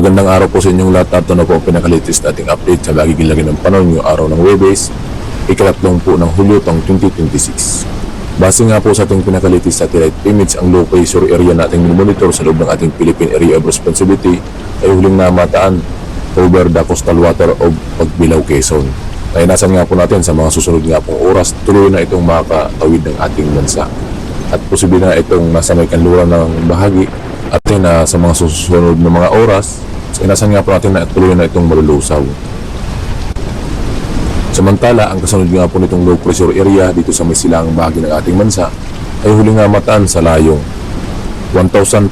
Magandang araw po sa inyong lahat at ito na po ang pinakalitest nating update sa lagi ng panahon yung araw ng Huwebes, ikalatlong po ng Hulyo taong 2026. Base nga po sa ating pinakalitest satellite image, ang low pressure area nating monitor sa loob ng ating Philippine Area of Responsibility ay huling namataan over the coastal water of Pagbilao, Quezon. Nainasan nga po natin sa mga susunod nga pong oras, tuloy na itong makatawid ng ating bansa. At posible na itong nasa may kanluran ng bahagi at sa mga susunod na mga oras, inasan nga po natin na tuloy na itong malulusaw. Samantala, ang kasunod nga po nitong low pressure area dito sa may silangang bahagi ng ating bansa ay huling nga mataan sa layong 1,540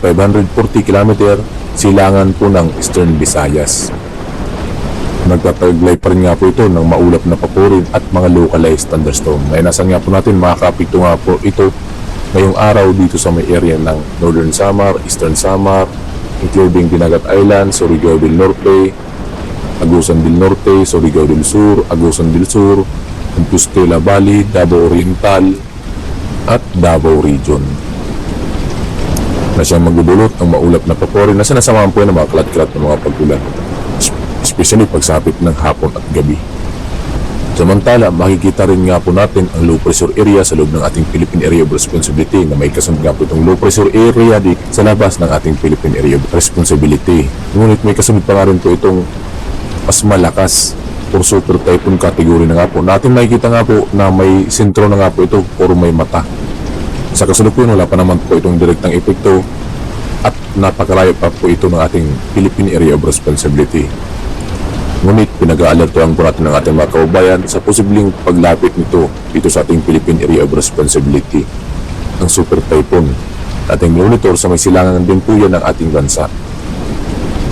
km silangan po ng Eastern Visayas. Nagtataglay pa rin nga po ito ng maulap na papurin at mga localized thunderstorm. Nainasan nga po natin makakapito nga po ito ngayong araw dito sa may area ng Northern Samar, Eastern Samar, including Dinagat Island, Surigao del Norte, Agusan del Norte, Surigao del Sur, Agusan del Sur, Compostela Valley, Davao Oriental, at Davao Region. Na siyang magdudulot ng maulap na paporin na sinasamahan po ng mga kalat-kalat ng mga pag-ulan, especially pagsapit ng hapon at gabi. Samantala, makikita rin nga po natin ang low pressure area sa loob ng ating Philippine Area of Responsibility na may kasunod nga po itong low pressure area sa labas ng ating Philippine Area of Responsibility. Ngunit may kasunod pa nga rin po itong mas malakas or super typhoon category na nga po. Natin makikita nga po na may sentro na nga po ito or may mata. Sa kasalukuyan, wala pa naman po itong direktang epekto at napakalayo pa po ito ng ating Philippine Area of Responsibility. Ngunit pinag-aalertuhan po natin ng ating mga kaubayan sa posibleng paglapit nito dito sa ating Philippine Area of Responsibility, ang super typhoon. Ating monitor sa may silangan din po yan ng ating bansa.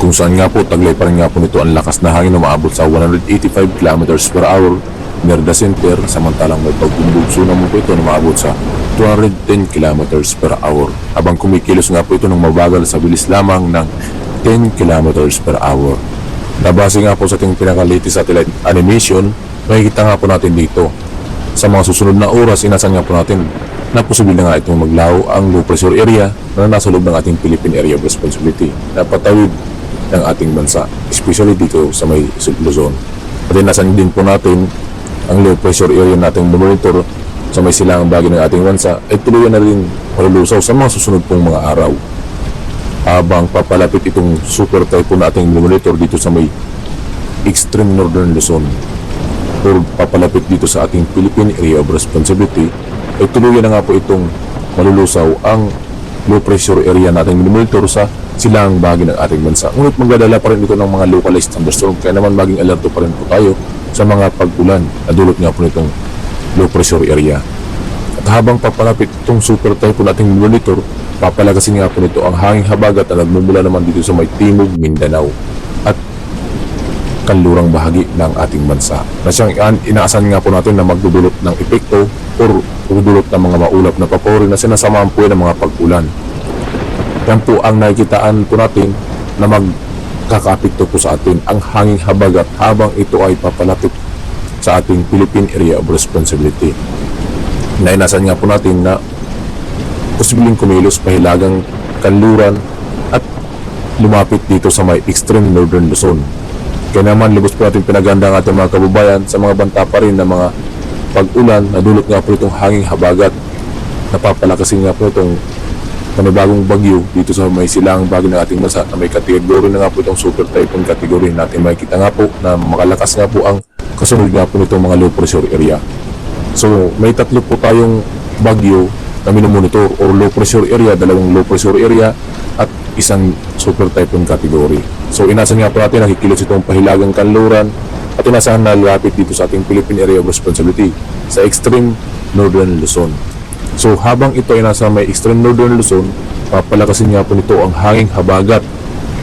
Kung saan nga po, taglay pa rin nga po nito ang lakas na hangin na maabot sa 185 km per hour near the center, samantalang may pagbumbugso naman po ito na maabot sa 210 km per hour. Habang kumikilos nga po ito ng mabagal sa bilis lamang ng 10 km per hour. Nabase nga po sa ating pinaka-latest satellite animation, makikita nga po natin dito. Sa mga susunod na oras, inasan nga po natin na posible na nga itong maglaho ang low pressure area na nasa loob ng ating Philippine Area of Responsibility na patawid ng ating bansa, especially dito sa may Luzon. At inasan din po natin ang low pressure area nating monitor sa may silangang bahagi ng ating bansa ay tuluyan na rin malulusaw sa mga susunod pong mga araw. Habang papalapit itong super typhoon nating monitor dito sa may extreme northern Luzon or papalapit dito sa ating Philippine Area of Responsibility, ay tuluyan na nga po itong malulusaw ang low pressure area nating monitor sa silangang bahagi ng ating bansa. Ngunit magdadala pa rin ito ng mga localized thunderstorm, kaya naman maging alerto pa rin po tayo sa mga pag-ulan na dulot nga po nitong low pressure area. At habang papalapit itong super typhoon nating monitor, papalagasin nga po nito ang hanging habagat na nagmumula naman dito sa may Timog, Mindanao at kanlurang bahagi ng ating bansa. Na siyang inaasahan nga po natin na magdudulot ng epekto or magdudulot ng mga maulap na paporin na sinasamahan po ng mga pag-ulan. Yan po ang nakikitaan po natin na magkakaapekto po sa atin ang hanging habagat habang ito ay papalapit sa ating Philippine Area of Responsibility. Nainasan nga po natin na posibleng kumilos pahilagang kanluran at lumapit dito sa may extreme northern Luzon. Kaya naman lubos po natin pinaganda ang ating mga kababayan sa mga banta pa rin ng mga pag-ulan na dulot nga po itong hanging habagat. Napapalakasin nga po itong panibagong bagyo dito sa may silangang bahagi ng ating bansa na may kategory na nga po itong super typhoon category natin. Makikita nga po na makalakas nga po ang kasunod nga po nitong mga low pressure area. So may tatlo po tayong bagyo na minomonitor or low pressure area, dalawang low pressure area at isang super typhoon category. So inasahan nga po natin nakikilos itong pahilagang kanluran at inasahan na lapit dito sa ating Philippine Area of Responsibility sa extreme northern Luzon. So habang ito ay nasa may extreme northern Luzon, papalakasin nga po nito ang hanging habagat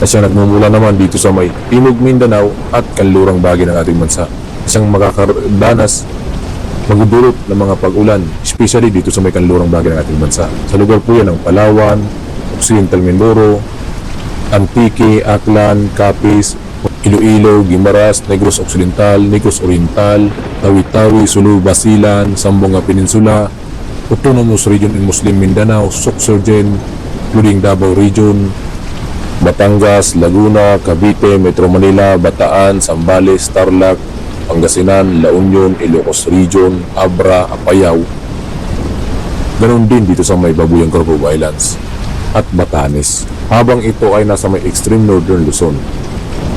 na siya nagmumula naman dito sa may Timog, Mindanao at kanlurang bahagi ng ating bansa. Isang makakadanas magdudulot ng mga pag-ulan, especially dito sa may kanlurang bahagi ng ating bansa. Sa lugar po yan ng Palawan, Occidental Mindoro, Antique, Aklan, Capiz, Iloilo, Guimaras, Negros Occidental, Negros Oriental, Tawi-Tawi, Sulu, Basilan, Zamboanga Peninsula, Autonomous Region in Muslim Mindanao, Sorsogon, including Davao Region, Batangas, Laguna, Cavite, Metro Manila, Bataan, Zambales, Tarlac, Pangasinan, La Union, Ilocos Region, Abra, Apayao. Ganon din dito sa may Babuyang Group Islands at Batanes. Habang ito ay nasa may extreme northern Luzon.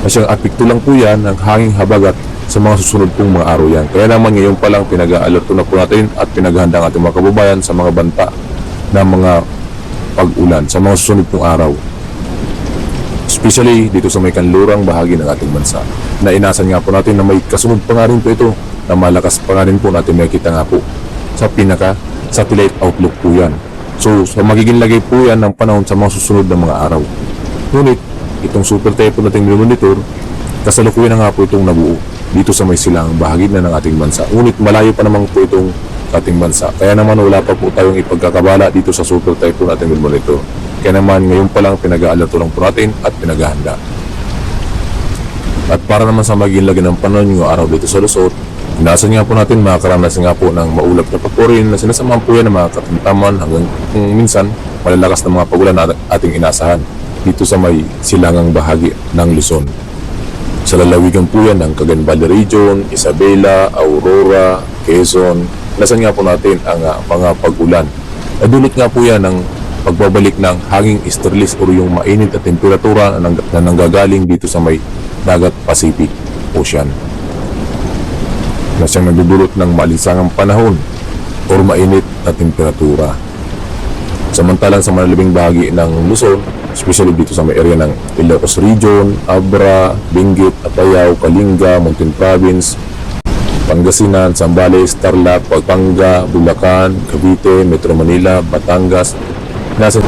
Na siyang apekto lang po yan ng hanging habagat sa mga susunod pong mga araw yan. Kaya naman ngayon pa lang pinag-aalerto na po natin at pinaghahanda ang ating mga kababayan sa mga banta ng mga pag-ulan sa mga susunod pong araw. Especially dito sa may kanlurang bahagi ng ating bansa. Na inasan nga po natin na may kasunod pa nga rin po ito na malakas pa nga rin po natin makikita nga po sa pinaka-satellite outlook po yan. So magiging lagay po yan ng panahon sa mga susunod na mga araw. Ngunit itong super typhoon nating monitor, kasalukuyan na nga po itong nabuo dito sa may silangang bahagi na ng ating bansa. Ngunit malayo pa naman po itong ating bansa. Kaya naman wala pa po tayong ipagkakabala dito sa super typhoon nating monitor. Kaya naman ngayon pa lang pinag-aalerto lang po natin at pinaghahanda. At para naman sa magiging lagi ng panahon yung araw dito sa Luzon, inasan nga po natin makakaranasan nga po ng maulap na pagpurin na sinasamahan po yan ng mga katamtaman hanggang minsan malalakas na mga pagulan na ating inasahan dito sa may silangang bahagi ng Luzon. Sa lalawigan po yan ng Cagayan Valley Region, Isabela, Aurora, Quezon, inasan nga po natin ang mga pagulan. Nadulot nga po yan ng pagbabalik ng hanging easterlies o yung mainit na temperatura na nanggagaling dito sa may dagat Pacific Ocean. Na siyang nagdudulot ng malinsangang panahon o mainit na temperatura. Samantalang sa malalabing bahagi ng Luzon, especially dito sa may area ng Ilocos Region, Abra, Benguet, Apayao, Kalinga, Mountain Province, Pangasinan, Zambales, Tarlac, Pampanga, Bulacan, Cavite, Metro Manila, Batangas, nasa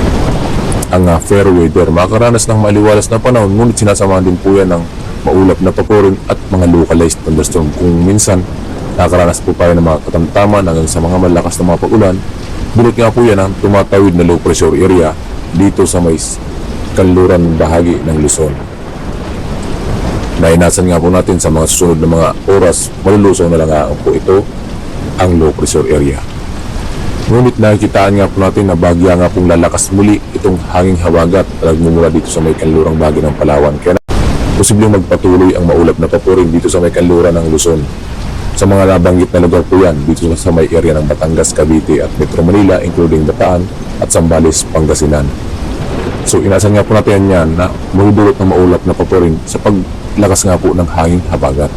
ang fair weather. Makakaranas ng maliwalas na panahon, ngunit sinasamahan din po yan ng maulap na papurin at mga localized thunderstorm. Kung minsan nakakaranas po tayo ng mga katamtaman hanggang sa mga malakas na mga pag-ulan, bulot nga po yan ang tumatawid na low pressure area dito sa may kanluran bahagi ng Luzon. Nainasan nga po natin sa mga susunod na mga oras, malulusaw na lang nga po ito ang low pressure area. Ngunit nakikitaan nga po natin na bagya nga pong lalakas muli itong hanging habagat na nagmumula dito sa may kanlurang bahagi ng Palawan. Kaya posibleng magpatuloy ang maulap na papurin dito sa may kanluran ng Luzon. Sa mga nabanggit na lugar po yan dito sa may area ng Batangas, Cavite at Metro Manila, including Bataan at Zambales, Pangasinan. So inasan nga po natin yan na magdulot ng maulap na papurin sa paglakas nga po ng hanging habagat.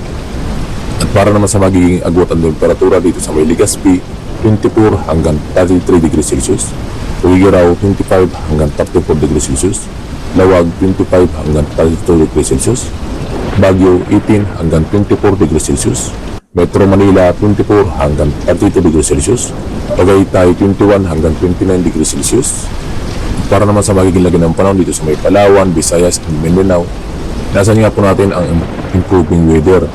At para naman sa magiging agwat ang temperatura dito sa may Legazpi, 24 hanggang 33 degrees Celsius, Tuguegarao 25 hanggang 34 degrees Celsius, Lawag 25 hanggang 32 degrees Celsius, Baguio 18 hanggang 24 degrees Celsius, Metro Manila 24 hanggang 32 degrees Celsius, Tagaytay 21 hanggang 29 degrees Celsius. Para naman sa magiging lagi ng panahon dito sa may Palawan, Visayas at Mindanao, nasa nga po natin ang improving weather.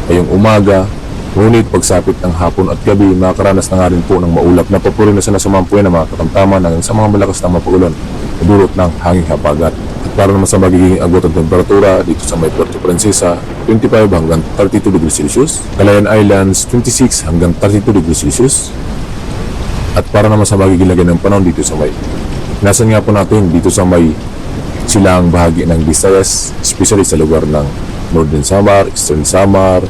Ngayong umaga, ngunit pagsapit ng hapon at gabi, makakaranas na nga rin po ng maulap na papurin na sinasamahan po yan ng mga katamtaman hanggang sa mga malakas na mapagulan na dulot ng hanging habagat. At para naman sa magiging agwat ng temperatura dito sa may Puerto Princesa, 25 hanggang 32 degrees Celsius, Calayan Islands 26 hanggang 32 degrees Celsius. At para naman sa magiging lagay ng panahon dito sa may nasan nga po natin dito sa may silang bahagi ng Visayas, especially sa lugar ng Northern Samar, Eastern Samar,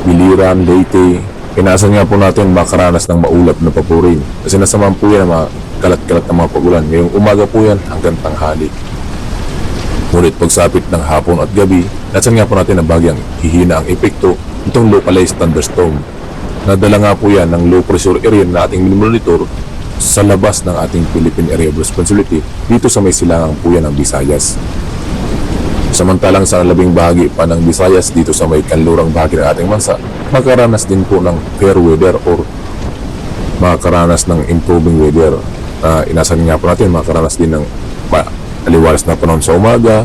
Biliran, Leyte. Inaasan nga po natin makaranas ng maulap na papurin. Kasi nasamahan po yan ang mga kalat-kalat na mga pagulan. Ngayong umaga po yan hanggang tanghali. Ngunit pagsapit ng hapon at gabi, nasan nga po natin na bagyang hihina ang epekto itong localized thunderstorm. Nadala nga po yan ng low pressure area na ating monitor sa labas ng ating Philippine Area of Responsibility dito sa may silangang po yan ng Visayas. Samantalang sa labing bahagi pa ng Visayas dito sa may kanlurang bahagi ng ating bansa, makaranas din po ng fair weather or makaranas ng improving weather. Inasan nga po natin, makaranas din ng aliwalas na panahon sa umaga,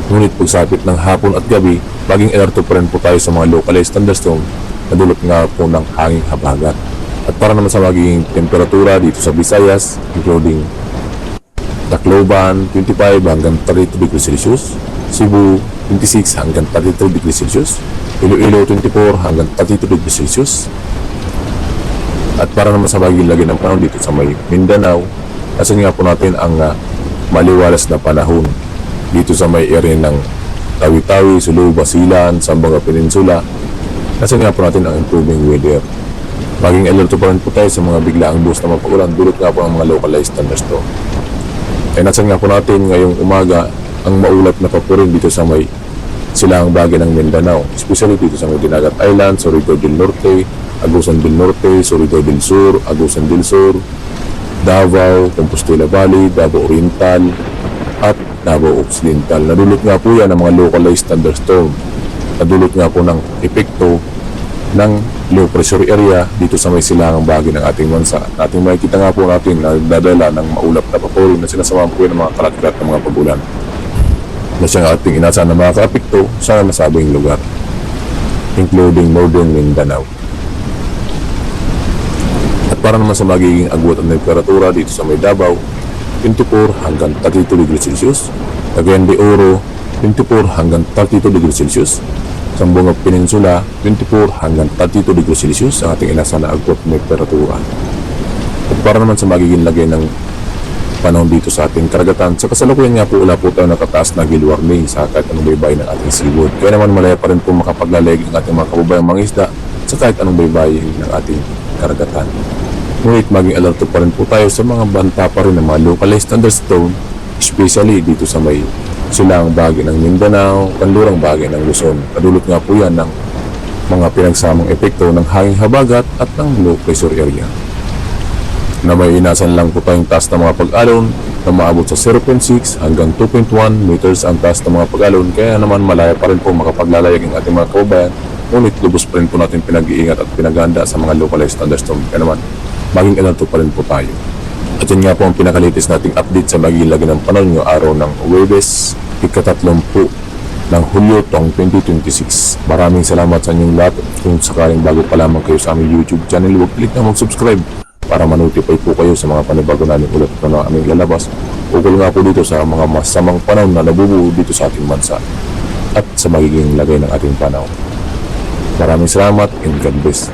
ngunit pagsapit ng hapon at gabi, baging alerto pa rin po tayo sa mga localized thunderstorm na dulot nga po ng hanging habagat. At para naman sa magiging temperatura dito sa Visayas, including Tacloban 25 hanggang 32 degrees Celsius, Cebu 26 hanggang 32 degrees Celsius, Iloilo 24 hanggang 32 degrees Celsius. At para naman sa magiging lagi ng panahon dito sa may Mindanao, nasan nga po natin ang maliwalas na panahon dito sa may area ng Tawi-Tawi, Sulu, Basilan, Zamboanga Peninsula. Nasan nga po natin ang improving weather. Maging alerto pa rin po tayo sa mga biglaang buhos na mapag-ulan dulot nga po ang mga localized thunderstorm. Ay nasan nga po natin ngayong umaga ang maulap na papurin dito sa may silangang bahagi ng Mindanao, especially dito sa may Dinagat Island, Surigao del Norte, Agusan del Norte, Surigao del Sur, Agusan del Sur, Davao, Compostela Valley, Davao Oriental, at Davao Occidental. Nadulot nga po yan ng mga localized thunderstorm. Nadulot nga po ng epekto ng low pressure area dito sa may silangang bahagi ng ating bansa. Ating makikita nga po natin na dadala ng maulap na papurin na sinasamahan po ng mga kalat-kalat ng mga pagulan na siyang ating inasahan na mga kaapekto sa nasabing lugar, including Northern Mindanao. At para naman sa magiging agwat at temperatura dito sa may Davao, 24 hanggang 32 degrees Celsius, Cagayan de Oro, 24 hanggang 32 degrees Celsius, Zamboanga Peninsula, 24 hanggang 32 degrees Celsius ang ating inasahan na agwat at temperatura. At para naman sa magiging lagay ng panahon dito sa ating karagatan, sa kasalukuyan nga po wala po tayo nakataas na gill warning sa kahit anong baybay ng ating seaboard. Kaya naman malaya pa rin po makapaglalayag ang ating mga kababayang mga isda sa kahit anong baybay ng ating karagatan. Ngunit maging alerto pa rin po tayo sa mga banta pa rin ng mga localized thunderstorm, especially dito sa may silangang bahagi ng Mindanao, kanlurang bahagi ng Luzon. Kadulot nga po yan ng mga pinagsamang epekto ng hanging habagat at ng low pressure area, na may inasan lang po tayong taas ng mga pag-alon na maabot sa 0.6 hanggang 2.1 meters ang taas ng mga pag-alon. Kaya naman malaya pa rin po makapaglalayag ang ating mga kababayan, ngunit lubos pa rin po natin pinag-iingat at pinaganda sa mga localized thunderstorm. Kaya naman maging alerto pa rin po tayo. At yan nga po ang pinakalitis nating update sa magiging lagi ng panahon yung araw ng Huwebes, ika-30 ng Hulyo taong 2026. Maraming salamat sa inyong lahat. Kung sakaling bago pa lamang kayo sa aming YouTube channel, huwag click na mag-subscribe para ma-notify po kayo sa mga panibago namin ulit na aming lalabas. Ukol nga po dito sa mga masamang panahon na nabubuo dito sa ating bansa at sa magiging lagay ng ating panahon. Maraming salamat and God bless.